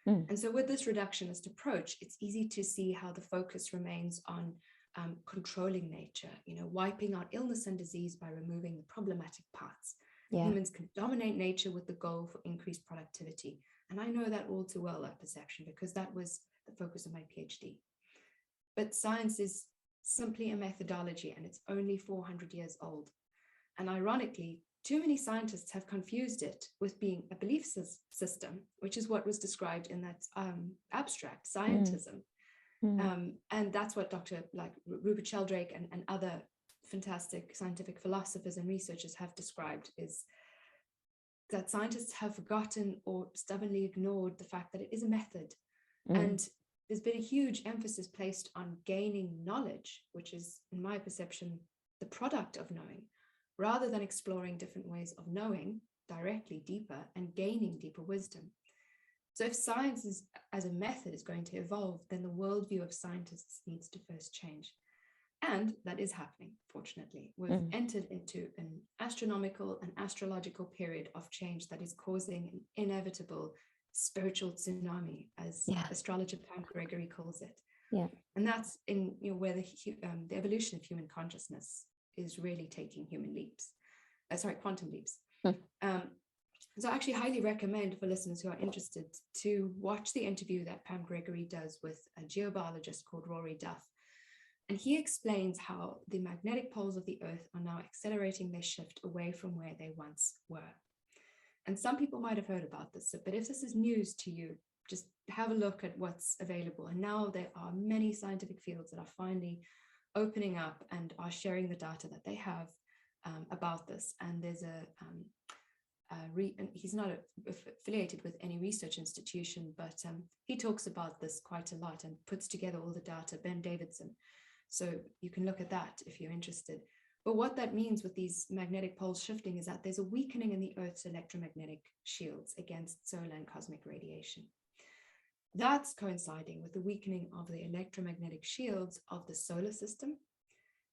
And so with this reductionist approach, it's easy to see how the focus remains on controlling nature, wiping out illness and disease by removing the problematic parts. Humans can dominate nature with the goal for increased productivity. And I know that all too well, that perception, because that was the focus of my PhD. But science is simply a methodology, and it's only 400 years old. And ironically, too many scientists have confused it with being a belief system, which is what was described in that abstract, scientism. And that's what Dr. Rupert Sheldrake and other fantastic scientific philosophers and researchers have described, is that scientists have forgotten or stubbornly ignored the fact that it is a method. And there's been a huge emphasis placed on gaining knowledge, which is, in my perception, the product of knowing, rather than exploring different ways of knowing directly deeper and gaining deeper wisdom. So if science as a method is going to evolve, then the worldview of scientists needs to first change. And that is happening, fortunately. We've entered into an astronomical and astrological period of change that is causing an inevitable spiritual tsunami, as astrologer Pam Gregory calls it. And that's in where the evolution of human consciousness is really taking quantum leaps. So I actually highly recommend for listeners who are interested to watch the interview that Pam Gregory does with a geobiologist called Rory Duff. And he explains how the magnetic poles of the Earth are now accelerating their shift away from where they once were. And some people might have heard about this, but if this is news to you, just have a look at what's available. And now there are many scientific fields that are finally opening up and are sharing the data that they have about this. And there's he's not affiliated with any research institution, but he talks about this quite a lot and puts together all the data, Ben Davidson. So you can look at that if you're interested. But what that means with these magnetic poles shifting is that there's a weakening in the Earth's electromagnetic shields against solar and cosmic radiation. That's coinciding with the weakening of the electromagnetic shields of the solar system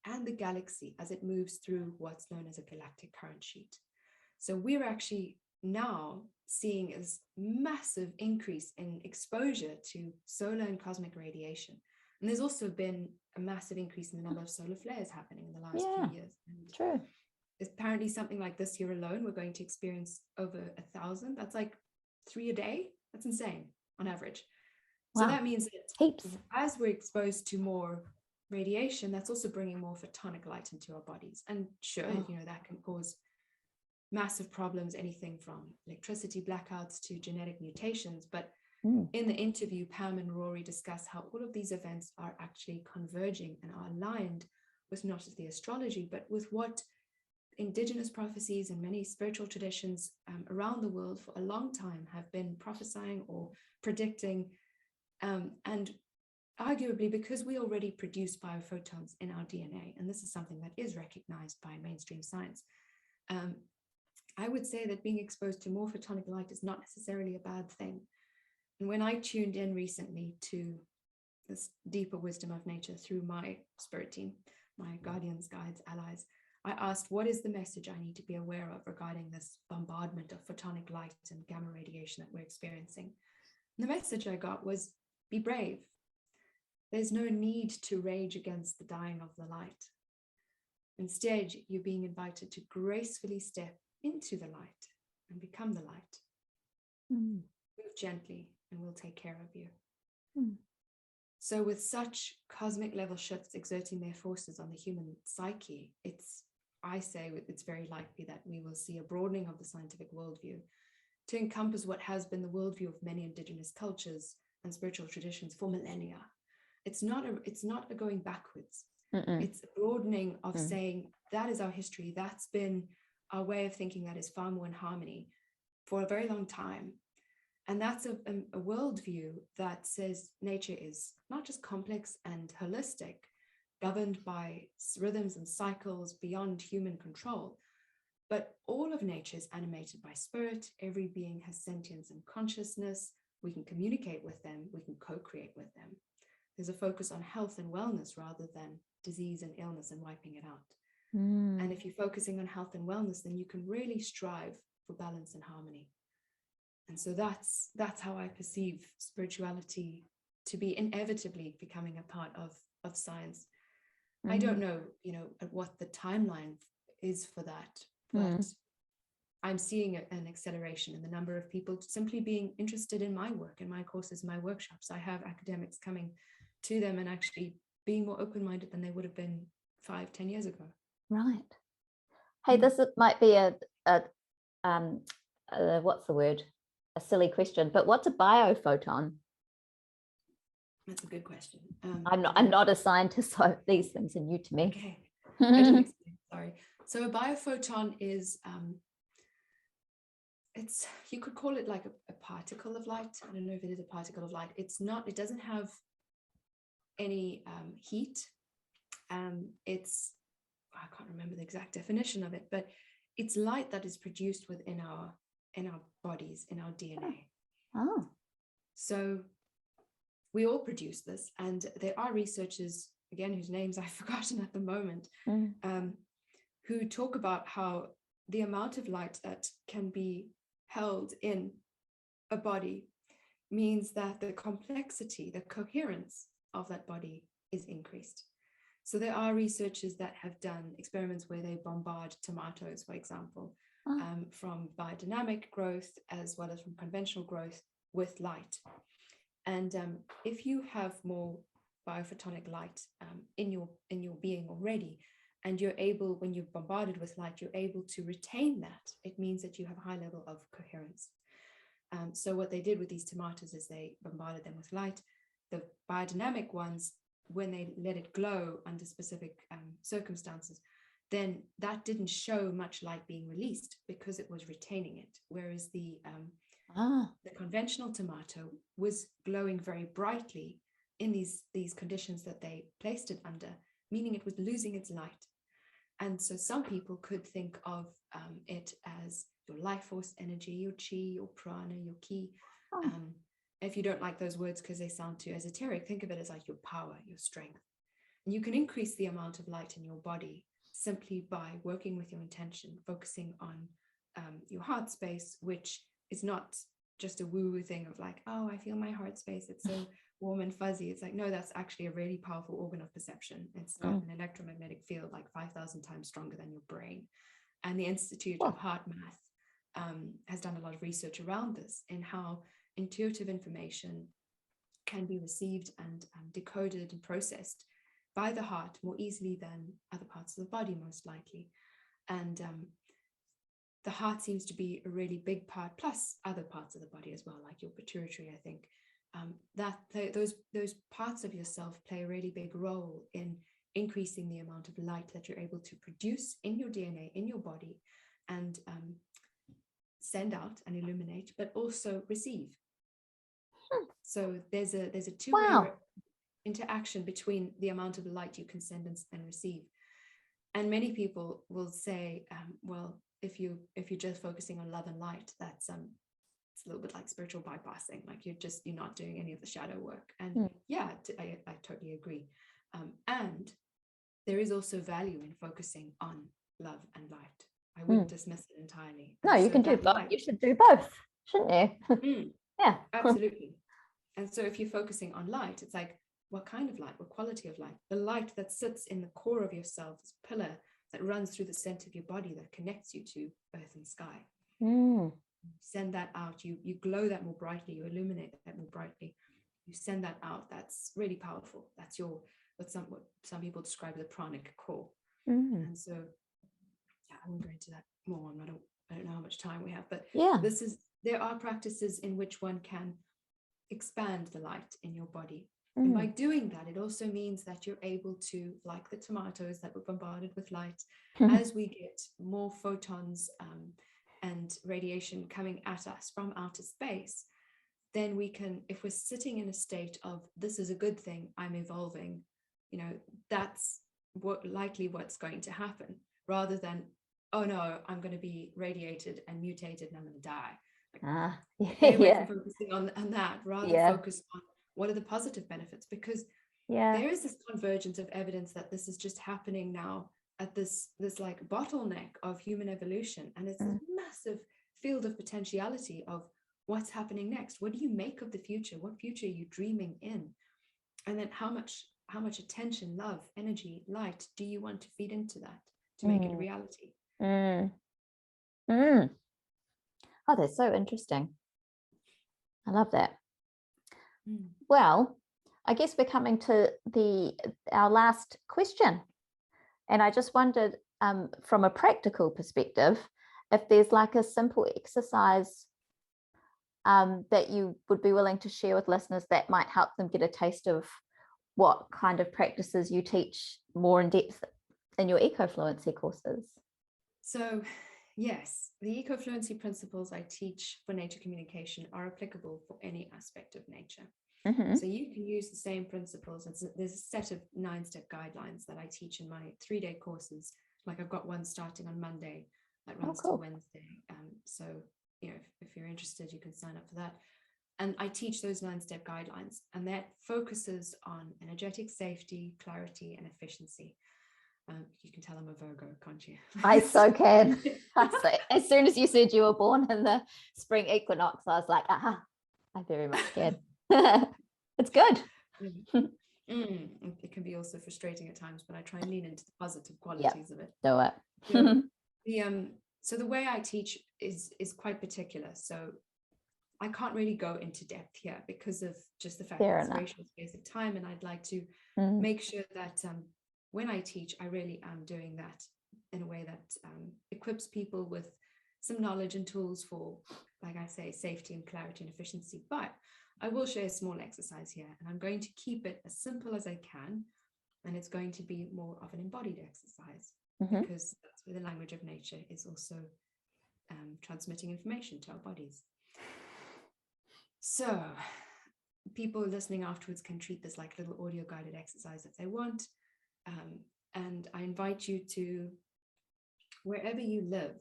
and the galaxy as it moves through what's known as a galactic current sheet. So we're actually now seeing a massive increase in exposure to solar and cosmic radiation. And there's also been a massive increase in the number of solar flares happening in the last few years. And true. Apparently something like this year alone, we're going to experience over 1,000. That's like 3 a day. That's insane on average. Wow. So that means that as we're exposed to more radiation, that's also bringing more photonic light into our bodies. And sure, that can cause massive problems, anything from electricity blackouts to genetic mutations. But in the interview, Pam and Rory discuss how all of these events are actually converging and are aligned with not just the astrology, but with what indigenous prophecies and many spiritual traditions around the world for a long time have been prophesying or predicting. And arguably, because we already produce biophotons in our DNA, and this is something that is recognized by mainstream science, I would say that being exposed to more photonic light is not necessarily a bad thing. And when I tuned in recently to this deeper wisdom of nature through my spirit team, my guardians, guides, allies, I asked, what is the message I need to be aware of regarding this bombardment of photonic light and gamma radiation that we're experiencing? And the message I got was, be brave. there's no need to rage against the dying of the light. Instead, you're being invited to gracefully step into the light and become the light. Move gently and we'll take care of you. So with such cosmic level shifts exerting their forces on the human psyche, I say it's very likely that we will see a broadening of the scientific worldview to encompass what has been the worldview of many indigenous cultures and spiritual traditions for millennia. It's not a going backwards. It's a broadening of saying that is our history. That's been our way of thinking that is far more in harmony for a very long time. And that's a worldview that says nature is not just complex and holistic, governed by rhythms and cycles beyond human control, but all of nature is animated by spirit. Every being has sentience and consciousness. We can communicate with them. We can co-create with them. There's a focus on health and wellness rather than disease and illness and wiping it out. And if you're focusing on health and wellness, then you can really strive for balance and harmony. And so that's how I perceive spirituality to be inevitably becoming a part of science. I don't know, what the timeline is for that, but I'm seeing an acceleration in the number of people simply being interested in my work, in my courses, my workshops. I have academics coming to them and actually being more open-minded than they would have been 5-10 years ago. Right. Hey, this might be a what's the word? A silly question, but what's a biophoton? That's a good question. I'm not a scientist, so these things are new to me. Okay, I didn't explain. Sorry. So a biophoton is you could call it like a particle of light. I don't know if it is a particle of light. It doesn't have any heat. I can't remember the exact definition of it, but it's light that is produced within our bodies, in our DNA. Oh. So we all produce this, and there are researchers, again, whose names I've forgotten at the moment, who talk about how the amount of light that can be held in a body means that the complexity, the coherence of that body is increased. So there are researchers that have done experiments where they bombard tomatoes, for example, from biodynamic growth as well as from conventional growth with light. And if you have more biophotonic light in your being already, and you're able, when you're bombarded with light, you're able to retain that, it means that you have a high level of coherence. So what they did with these tomatoes is they bombarded them with light. The biodynamic ones, when they let it glow under specific circumstances, then that didn't show much light being released because it was retaining it. Whereas the conventional tomato was glowing very brightly in these conditions that they placed it under, meaning it was losing its light. And so some people could think of it as your life force energy, your chi, your prana, your ki. If you don't like those words because they sound too esoteric, think of it as like your power, your strength. And you can increase the amount of light in your body simply by working with your intention, focusing on your heart space, which is not just a woo-woo thing of like, oh, I feel my heart space, it's so warm and fuzzy. It's like, no, that's actually a really powerful organ of perception. It's got an electromagnetic field like 5,000 times stronger than your brain. And the Institute of Heart Math has done a lot of research around this, in how intuitive information can be received and decoded and processed by the heart more easily than other parts of the body, most likely. And the heart seems to be a really big part, plus other parts of the body as well, like your pituitary, I think. Those parts of yourself play a really big role in increasing the amount of light that you're able to produce in your DNA, in your body, and send out and illuminate, but also receive. So there's a two-way interaction between the amount of light you can send and receive. And many people will say, well, if you're just focusing on love and light, that's it's a little bit like spiritual bypassing, like you're not doing any of the shadow work. And I totally agree. And there is also value in focusing on love and light. I wouldn't dismiss it entirely. No, you can do both. You should do both, shouldn't you? Yeah, absolutely. And so if you're focusing on light, it's like what kind of light, what quality of light? The light that sits in the core of yourself, this pillar that runs through the center of your body that connects you to earth and sky. Send that out. You glow that more brightly. You illuminate that more brightly. You send that out. That's really powerful. That's what some people describe as a pranic core. And so, yeah, I won't go into that more. I don't know how much time we have, but there are practices in which one can expand the light in your body. And by doing that, it also means that you're able to, like the tomatoes that were bombarded with light, as we get more photons and radiation coming at us from outer space, then we can, if we're sitting in a state of, this is a good thing, I'm evolving, that's likely what's going to happen, rather than, oh no, I'm going to be radiated and mutated and I'm going to die. Stay away from focusing on that, rather focus on what are the positive benefits, because there is this convergence of evidence that this is just happening now at this like bottleneck of human evolution, and it's a massive field of potentiality of what's happening next. What do you make of the future? What future are you dreaming in? And then how much attention, love, energy, light do you want to feed into that to make it a reality? Oh, that's so interesting. I love that. Well, I guess we're coming to our last question. And I just wondered, from a practical perspective, if there's like a simple exercise that you would be willing to share with listeners that might help them get a taste of what kind of practices you teach more in depth in your Ecofluency courses. So, yes, the Ecofluency principles I teach for nature communication are applicable for any aspect of nature. So you can use the same principles. There's a set of 9-step guidelines that I teach in my 3-day courses. Like I've got one starting on Monday that runs till Wednesday. So, if you're interested, you can sign up for that. And I teach those 9-step guidelines, and that focuses on energetic safety, clarity, and efficiency. You can tell I'm a Virgo, can't you? I so can. As soon as you said you were born in the spring equinox, I was like, I very much can. It's good. It can be also frustrating at times, but I try and lean into the positive qualities of it. Do it. So the way I teach is quite particular. So I can't really go into depth here because of just the fact that it's a racial space of time, and I'd like to make sure that when I teach, I really am doing that in a way that equips people with some knowledge and tools for, like I say, safety and clarity and efficiency. But I will share a small exercise here, and I'm going to keep it as simple as I can. And it's going to be more of an embodied exercise, because that's where the language of nature is also transmitting information to our bodies. So people listening afterwards can treat this like a little audio guided exercise if they want. And I invite you to, wherever you live,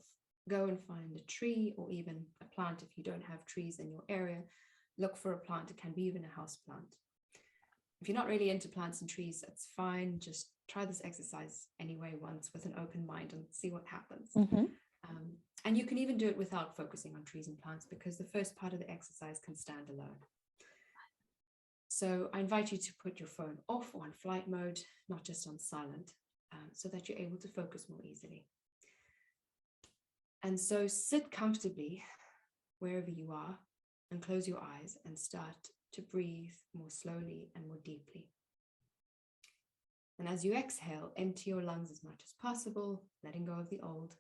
go and find a tree or even a plant. If you don't have trees in your area, look for a plant. It can be even a house plant. If you're not really into plants and trees, that's fine. Just try this exercise anyway once with an open mind and see what happens. And you can even do it without focusing on trees and plants, because the first part of the exercise can stand alone. So I invite you to put your phone off or on flight mode, not just on silent, so that you're able to focus more easily. And so sit comfortably wherever you are and close your eyes and start to breathe more slowly and more deeply. And as you exhale, empty your lungs as much as possible, letting go of the old.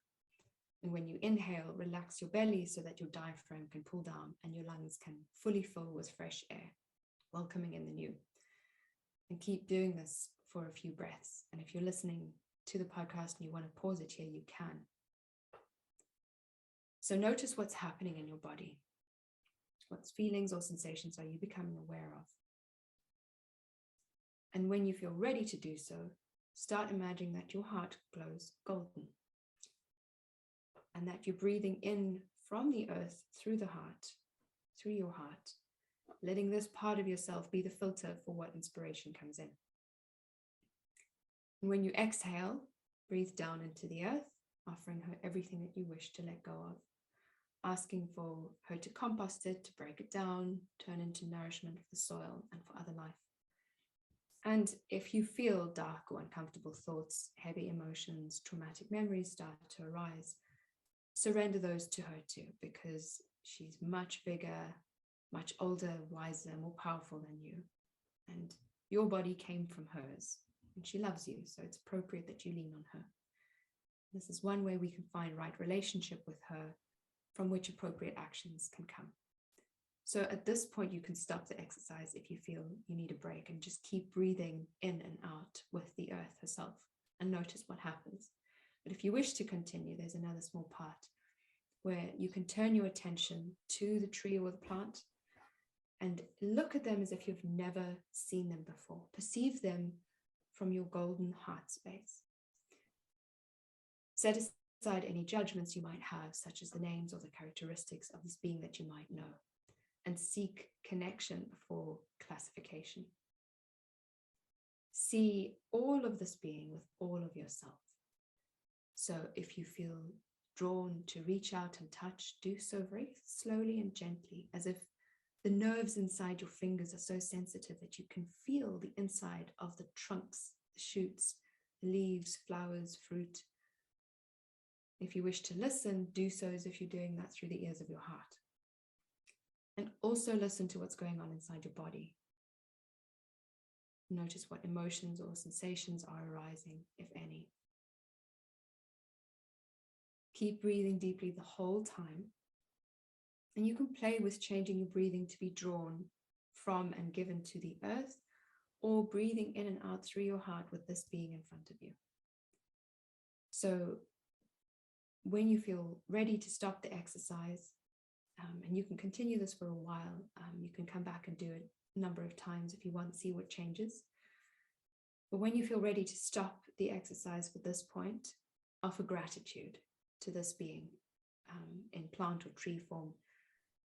And when you inhale, relax your belly so that your diaphragm can pull down and your lungs can fully fill with fresh air, welcoming in the new. And keep doing this for a few breaths. And if you're listening to the podcast and you want to pause it here, you can. So notice what's happening in your body. What feelings or sensations are you becoming aware of? And when you feel ready to do so, start imagining that your heart glows golden, and that you're breathing in from the earth through the heart, through your heart, letting this part of yourself be the filter for what inspiration comes in. And when you exhale, breathe down into the earth, offering her everything that you wish to let go of, asking for her to compost it, to break it down, turn into nourishment for the soil and for other life. And if you feel dark or uncomfortable thoughts, heavy emotions, traumatic memories start to arise, surrender those to her too, because she's much bigger, much older, wiser, more powerful than you. And your body came from hers, and she loves you, so it's appropriate that you lean on her. This is one way we can find right relationship with her, from which appropriate actions can come. So at this point, you can stop the exercise if you feel you need a break, and just keep breathing in and out with the earth herself and notice what happens. But if you wish to continue, there's another small part where you can turn your attention to the tree or the plant and look at them as if you've never seen them before. Perceive them from your golden heart space. Set aside any judgments you might have, such as the names or the characteristics of this being that you might know, and seek connection before classification. See all of this being with all of yourself. So if you feel drawn to reach out and touch, do so very slowly and gently, as if the nerves inside your fingers are so sensitive that you can feel the inside of the trunks, the shoots, the leaves, flowers, fruit. If you wish to listen, do so as if you're doing that through the ears of your heart. And also listen to what's going on inside your body. Notice what emotions or sensations are arising, if any. Keep breathing deeply the whole time. And you can play with changing your breathing to be drawn from and given to the earth, or breathing in and out through your heart with this being in front of you. So when you feel ready to stop the exercise, and you can continue this for a while, you can come back and do it a number of times if you want to see what changes. But when you feel ready to stop the exercise at this point, offer gratitude to this being in plant or tree form,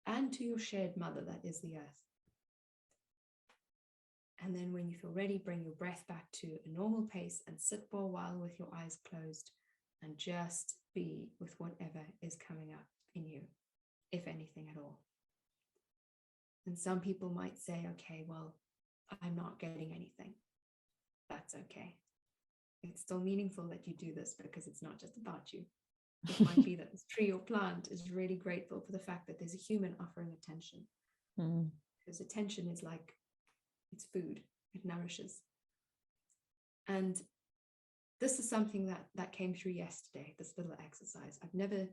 and to your shared mother, that is the earth. And then when you feel ready, bring your breath back to a normal pace and sit for a while with your eyes closed and just be with whatever is coming up in you, if anything at all. And some people might say, okay, well, I'm not getting anything. That's okay. It's still meaningful that you do this, because it's not just about you. It might be that this tree or plant is really grateful for the fact that there's a human offering attention. Because attention is like, it's food, it nourishes. And this is something that came through yesterday, this little exercise. I've never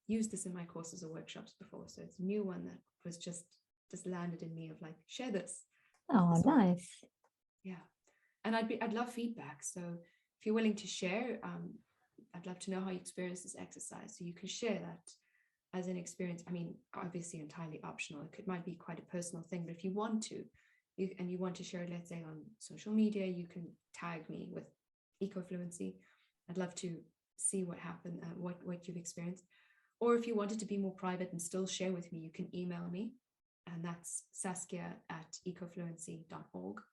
used this in my courses or workshops before, so it's a new one that was just landed in me of like, share this. Oh, nice. Yeah. And I'd love feedback. So if you're willing to share, I'd love to know how you experience this exercise. So you can share that as an experience. I mean, obviously entirely optional. It might be quite a personal thing, but if you want to, you want to share it, let's say on social media, you can tag me with Ecofluency. I'd love to see what happened, what you've experienced. Or if you wanted to be more private and still share with me, you can email me, and that's Saskia@ecofluency.org.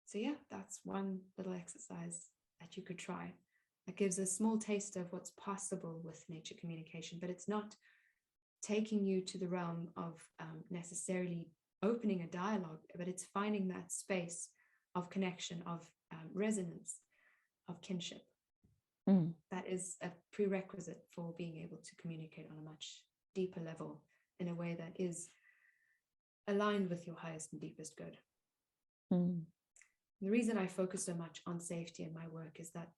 So yeah, that's one little exercise that you could try. That gives a small taste of what's possible with nature communication, but it's not taking you to the realm of necessarily opening a dialogue, but it's finding that space of connection, of resonance, of kinship. That is a prerequisite for being able to communicate on a much deeper level in a way that is aligned with your highest and deepest good. The reason I focus so much on safety in my work is that,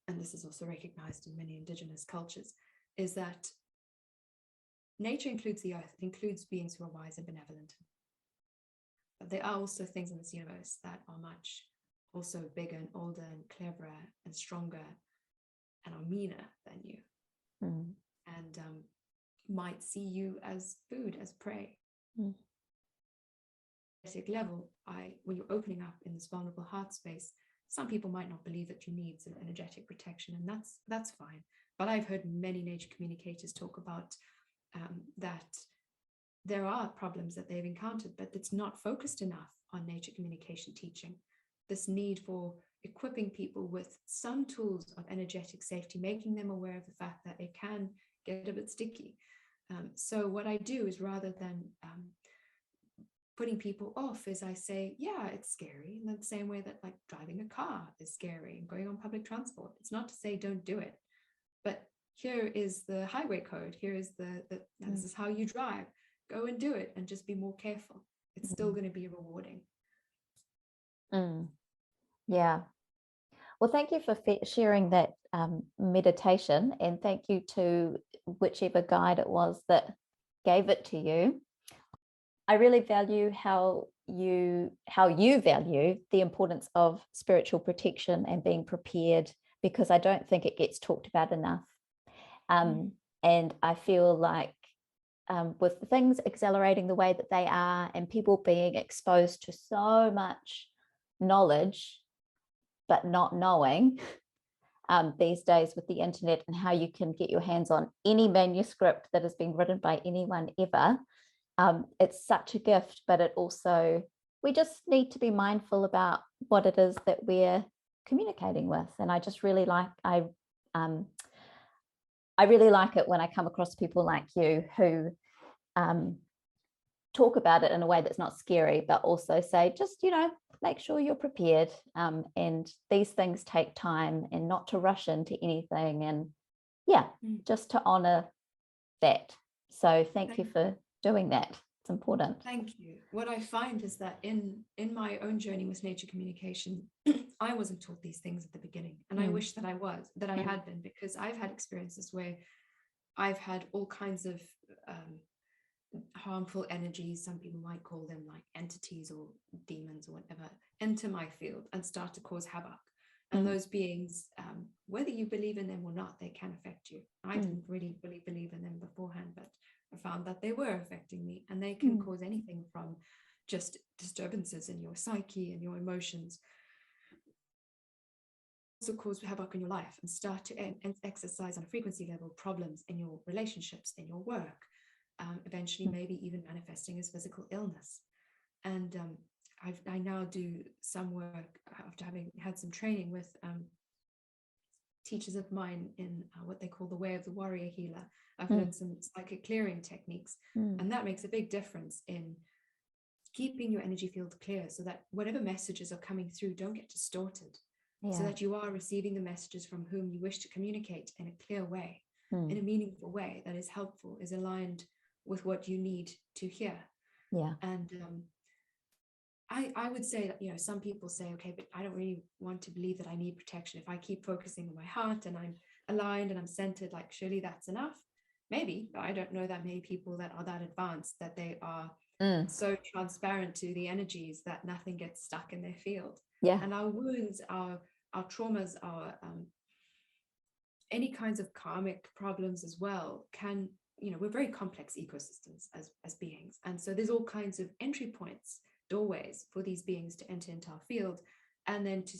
and this is also recognized in many indigenous cultures, is that nature includes the earth. It includes beings who are wise and benevolent. But there are also things in this universe that are much also bigger and older and cleverer and stronger and are meaner than you, and might see you as food, as prey. Level, when you're opening up in this vulnerable heart space, some people might not believe that you need some energetic protection, and that's fine. But I've heard many nature communicators talk about that there are problems that they've encountered, but it's not focused enough on nature communication teaching. This need for equipping people with some tools of energetic safety, making them aware of the fact that it can get a bit sticky. So what I do is, rather than putting people off is I say, yeah, it's scary. And the same way that like driving a car is scary and going on public transport. It's not to say don't do it, but here is the highway code. Here is this is how you drive. Go and do it and just be more careful. It's still going to be rewarding. Yeah. Well, thank you for sharing that meditation, and thank you to whichever guide it was that gave it to you. I really value how you value the importance of spiritual protection and being prepared, because I don't think it gets talked about enough. And I feel like with things accelerating the way that they are and people being exposed to so much knowledge but not knowing these days with the internet, and how you can get your hands on any manuscript that has been written by anyone ever, it's such a gift. But it also, we just need to be mindful about what it is that we're communicating with. And I just really like, I really like it when I come across people like you who talk about it in a way that's not scary, but also say, just, make sure you're prepared. And these things take time, and not to rush into anything. And just to honor that. So thank you for doing that. It's important. Thank you. What I find is that in my own journey with nature communication, I wasn't taught these things at the beginning. And I wish that I had been, because I've had experiences where I've had all kinds of harmful energies, some people might call them like entities or demons or whatever, enter my field and start to cause havoc. And those beings, whether you believe in them or not, they can affect you. I didn't really believe in them beforehand, but I found that they were affecting me, and they can cause anything from just disturbances in your psyche and your emotions, also cause havoc in your life and start to exercise on a frequency level problems in your relationships, in your work, eventually maybe even manifesting as physical illness. And I now do some work after having had some training with teachers of mine in what they call the way of the warrior healer. I've learned some psychic clearing techniques, and that makes a big difference in keeping your energy field clear, so that whatever messages are coming through don't get distorted, so that you are receiving the messages from whom you wish to communicate in a clear way, in a meaningful way that is helpful, is aligned with what you need to hear. And I would say that, some people say, okay, but I don't really want to believe that I need protection. If I keep focusing on my heart and I'm aligned and I'm centered, like surely that's enough. Maybe, but I don't know that many people that are that advanced, that they are so transparent to the energies that nothing gets stuck in their field. And our wounds, our traumas, our any kinds of karmic problems as well can, we're very complex ecosystems as beings. And so there's all kinds of entry points, doorways for these beings to enter into our field, and then to